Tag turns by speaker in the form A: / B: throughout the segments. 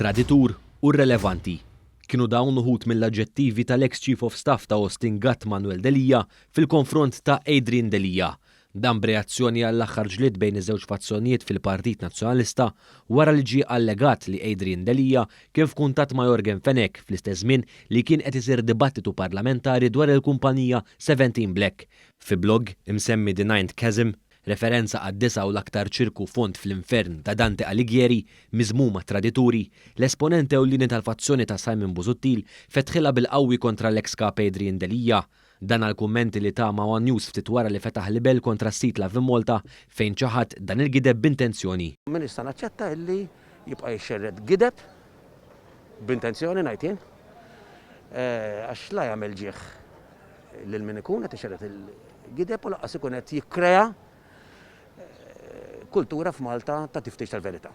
A: traditur u relevanti. Kienu dawn uħud mill-aġġettivi tal-ex Chief of Staff ta' Austin Gatt Manuel Delia fil-konfront ta' Adrian Delia. Dan b'reazzjoni għall-aħħar ġlied bejn iż-żewġ fazzjonijiet fil-Partit Nazzjonalista wara li ġie allegat li Adrian Delia kien f'kuntatt ma' Jorgen Fenech fl-istess żmien li kien qed isir dibattitu parlamentari dwar il-kumpanija 17 Black. Fi blog imsemmi The Ninth Chasm, referenza għad-disa u l-aktar ċirku font fl-infern ta' Dante Alighieri, miżmuma tradituri, l-esponente ewlieni tal-fazzjoni ta' Simon Busuttil fetħilha bil-qawwi kontra l-ex kap Adrian Delia. Dan għal-kummenti li ta' ma' One News ftit wara li fetaħ libel kontra s-sit la' Malta fejn ċaħat dan il-gideb b'intenzjoni.
B: Min issa naċċetta illi jibqa' jxerred gideb b'intenzjoni ngħid għax la jagħmel ġieħ lil min ikun qed ixerred il-gideb u laqqas ikun qed jikkrea kultura f'Malta ta' tiftix tal-verità.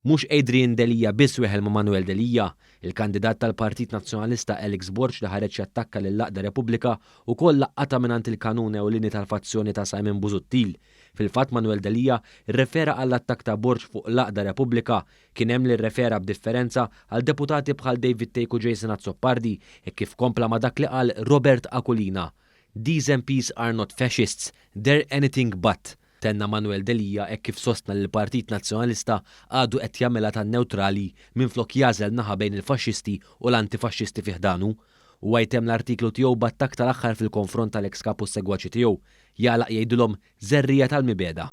A: Mhux Adrian Delia biss weħel ma' Manuel Delia, il-kandidat tal-Partit Nazzjonalista Alex Borch li ħareġ jattakka lill-Laqda Repubblika wkoll laqqata mingħand il-kanun ewlieni tal-fazzjoni ta' Simon Busuttil. Fil-fatt Manuel Delia rrefera għall-attakk ta' Borch fuq Laqda Repubblika, kien hemm li rrefera b'differenza għal deputati bħal David Tejk u Jason Azzopardi e kif kompla ma' dak li qal Robert Akulina. These MPs are not fascists, they're anything but. Tenna Manuel Delia e kif sostna l-Partit Nazzjonalista għadu qed jagħmilha tan-neutrali minflok jażel naħa bejn il-faxxisti u l-antifaxxisti fih danu. U għajtem l-artiklu tiegħu b'attakk tal-aħħar fil-konfront tal-ex kapu segwaċi tiegħu jalaq jgħidulhom żerrija tal-mibeda.